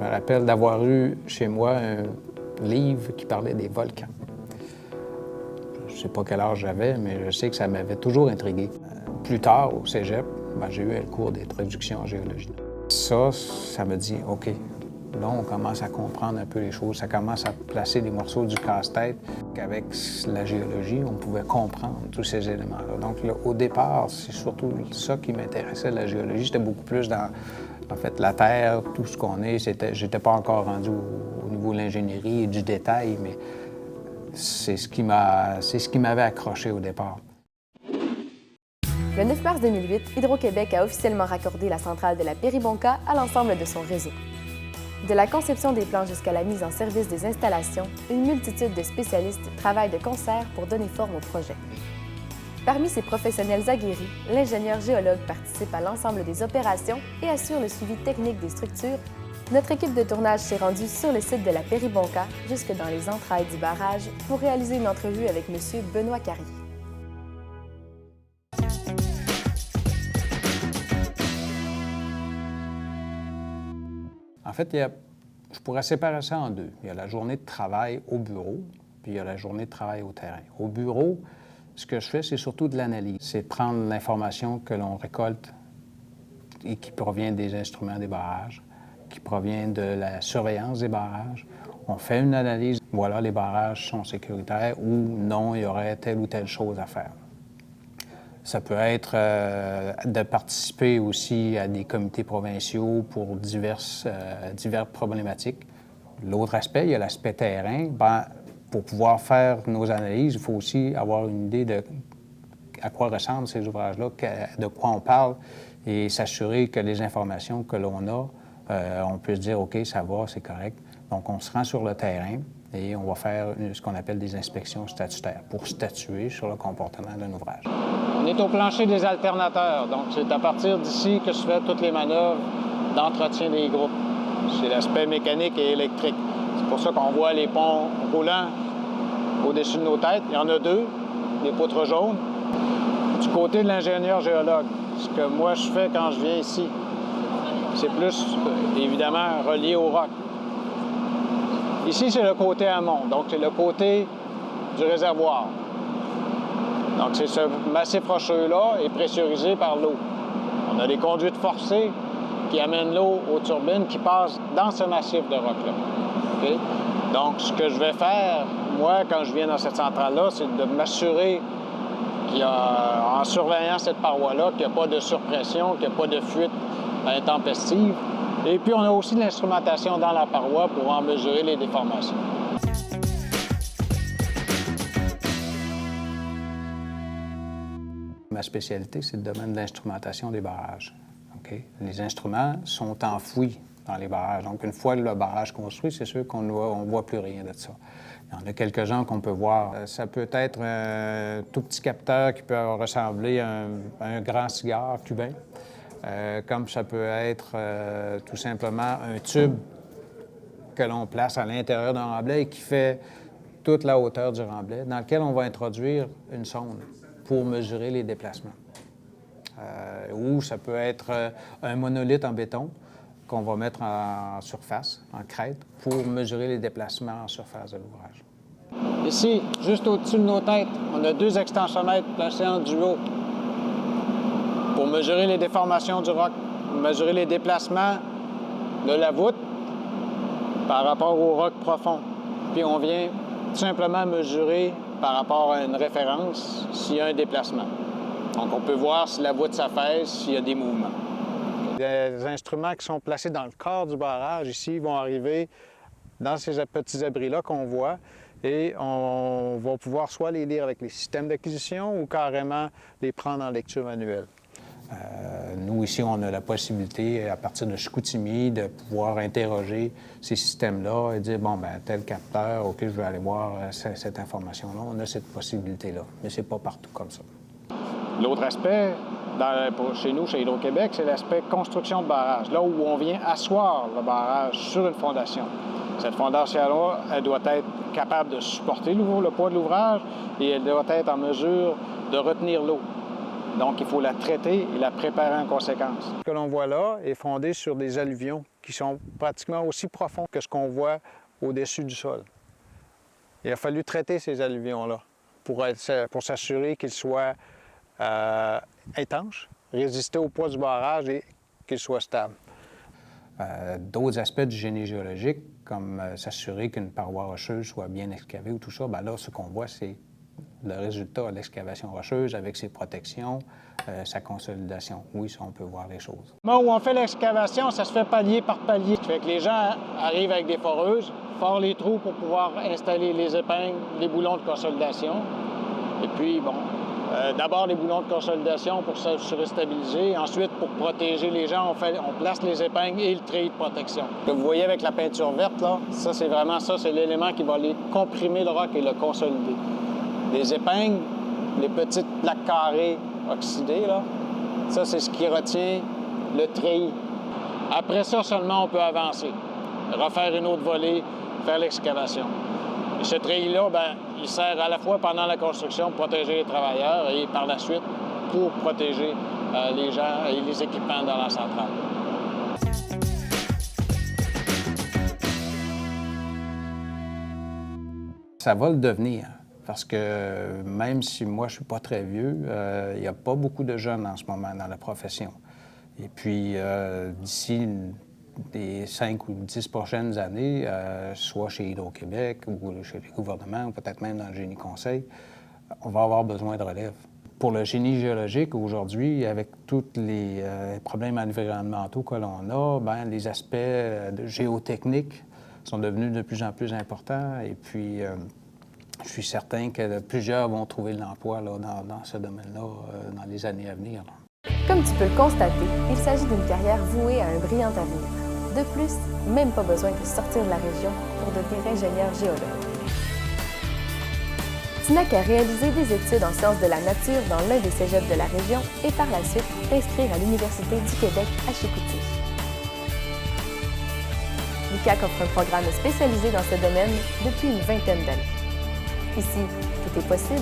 Je me rappelle d'avoir eu chez moi un livre qui parlait des volcans. Je ne sais pas quel âge j'avais, mais je sais que ça m'avait toujours intrigué. Plus tard, au cégep, j'ai eu le cours d'introduction en géologie. Ça me dit, OK, là, on commence à comprendre un peu les choses. Ça commence à placer des morceaux du casse-tête. Qu'avec la géologie, on pouvait comprendre tous ces éléments-là. Donc, là, au départ, c'est surtout ça qui m'intéressait, la géologie. J'étais beaucoup plus dans, en fait, la Terre, tout ce qu'on est. J'étais pas encore rendu au niveau de l'ingénierie et du détail, mais c'est ce qui m'avait accroché au départ. Le 9 mars 2008, Hydro-Québec a officiellement raccordé la centrale de la Péribonka à l'ensemble de son réseau. De la conception des plans jusqu'à la mise en service des installations, une multitude de spécialistes travaillent de concert pour donner forme au projet. Parmi ces professionnels aguerris, l'ingénieur géologue participe à l'ensemble des opérations et assure le suivi technique des structures. Notre équipe de tournage s'est rendue sur le site de la Péribonka, jusque dans les entrailles du barrage, pour réaliser une entrevue avec M. Benoît Carrier. En fait, je pourrais séparer ça en deux. Il y a la journée de travail au bureau, puis il y a la journée de travail au terrain. Au bureau, ce que je fais, c'est surtout de l'analyse. C'est prendre l'information que l'on récolte et qui provient des instruments des barrages, qui provient de la surveillance des barrages. On fait une analyse. Voilà, les barrages sont sécuritaires ou non, il y aurait telle ou telle chose à faire. Ça peut être de participer aussi à des comités provinciaux pour diverses problématiques. L'autre aspect, il y a l'aspect terrain. Pour pouvoir faire nos analyses, il faut aussi avoir une idée de à quoi ressemblent ces ouvrages-là, de quoi on parle, et s'assurer que les informations que l'on a, on peut se dire, OK, ça va, c'est correct. Donc, on se rend sur le terrain et on va faire ce qu'on appelle des inspections statutaires pour statuer sur le comportement d'un ouvrage. On est au plancher des alternateurs, donc c'est à partir d'ici que se fait toutes les manœuvres d'entretien des groupes. C'est l'aspect mécanique et électrique. C'est pour ça qu'on voit les ponts roulants au-dessus de nos têtes. Il y en a deux, des poutres jaunes. Du côté de l'ingénieur géologue, ce que moi je fais quand je viens ici, c'est plus, évidemment, relié au roc. Ici, c'est le côté amont, donc c'est le côté du réservoir. Donc, c'est ce massif rocheux-là est pressurisé par l'eau. On a des conduites forcées qui amènent l'eau aux turbines qui passent dans ce massif de roc-là. Okay? Donc, ce que je vais faire, moi, quand je viens dans cette centrale-là, c'est de m'assurer qu'il y a, en surveillant cette paroi-là, qu'il n'y a pas de surpression, qu'il n'y a pas de fuite intempestive. Et puis, on a aussi de l'instrumentation dans la paroi pour en mesurer les déformations. Ma spécialité, c'est le domaine de l'instrumentation des barrages. Okay? Les instruments sont enfouis dans les barrages. Donc, une fois le barrage construit, c'est sûr qu'on ne voit plus rien de ça. Il y en a quelques-uns qu'on peut voir. Ça peut être un tout petit capteur qui peut ressembler à un grand cigare cubain. Comme ça peut être tout simplement un tube que l'on place à l'intérieur d'un remblai et qui fait toute la hauteur du remblai, dans lequel on va introduire une sonde pour mesurer les déplacements. Ou ça peut être un monolithe en béton qu'on va mettre en surface, en crête, pour mesurer les déplacements en surface de l'ouvrage. Ici, juste au-dessus de nos têtes, on a deux extensiomètres placés en duo pour mesurer les déformations du roc, mesurer les déplacements de la voûte par rapport au roc profond. Puis on vient tout simplement mesurer par rapport à une référence s'il y a un déplacement. Donc on peut voir si la voûte s'affaisse, s'il y a des mouvements. Les instruments qui sont placés dans le corps du barrage ici vont arriver dans ces petits abris-là qu'on voit et on va pouvoir soit les lire avec les systèmes d'acquisition ou carrément les prendre en lecture manuelle. Nous, ici, on a la possibilité, à partir de Chicoutimi, de pouvoir interroger ces systèmes-là et dire, bon, bien, tel capteur, OK, je vais aller voir cette information-là. On a cette possibilité-là, mais c'est pas partout comme ça. L'autre aspect, chez nous, chez Hydro-Québec, c'est l'aspect construction de barrage, là où on vient asseoir le barrage sur une fondation. Cette fondation-là, elle doit être capable de supporter le poids de l'ouvrage et elle doit être en mesure de retenir l'eau. Donc, il faut la traiter et la préparer en conséquence. Ce que l'on voit là est fondé sur des alluvions qui sont pratiquement aussi profonds que ce qu'on voit au-dessus du sol. Il a fallu traiter ces alluvions-là pour s'assurer qu'ils soient étanches, résister au poids du barrage et qu'ils soient stables. D'autres aspects du génie géologique, comme s'assurer qu'une paroi rocheuse soit bien excavée ou tout ça, bien là, ce qu'on voit, c'est le résultat de l'excavation rocheuse avec ses protections, sa consolidation. Oui, ça, on peut voir les choses. Au moment où on fait l'excavation, ça se fait palier par palier. Ça fait que les gens arrivent avec des foreuses, forent les trous pour pouvoir installer les épingles, les boulons de consolidation. Et puis, bon, d'abord les boulons de consolidation pour se restabiliser. Ensuite, pour protéger les gens, on place les épingles et le treillis de protection. Ce que vous voyez avec la peinture verte, là, ça, c'est vraiment ça, c'est l'élément qui va aller comprimer le roc et le consolider. Les épingles, les petites plaques carrées oxydées, là, ça, c'est ce qui retient le treillis. Après ça, seulement, on peut avancer, refaire une autre volée, faire l'excavation. Et ce treillis-là, bien, il sert à la fois pendant la construction pour protéger les travailleurs et par la suite pour protéger les gens et les équipements dans la centrale. Ça va le devenir. Parce que même si moi, je ne suis pas très vieux, il n'y a pas beaucoup de jeunes en ce moment dans la profession. Et puis, d'ici les 5 ou 10 prochaines années, soit chez Hydro-Québec ou chez les gouvernements, ou peut-être même dans le génie conseil, on va avoir besoin de relève. Pour le génie géologique, aujourd'hui, avec tous les problèmes environnementaux que l'on a, bien, les aspects géotechniques sont devenus de plus en plus importants. Et puis, je suis certain que plusieurs vont trouver de l'emploi dans ce domaine-là dans les années à venir. Comme tu peux le constater, il s'agit d'une carrière vouée à un brillant avenir. De plus, même pas besoin de sortir de la région pour devenir ingénieur géologue. Tinac a réalisé des études en sciences de la nature dans l'un des cégeps de la région et par la suite s'inscrire à l'Université du Québec à Chicoutimi. L'UQAC offre un programme spécialisé dans ce domaine depuis une vingtaine d'années. Ici, tout est possible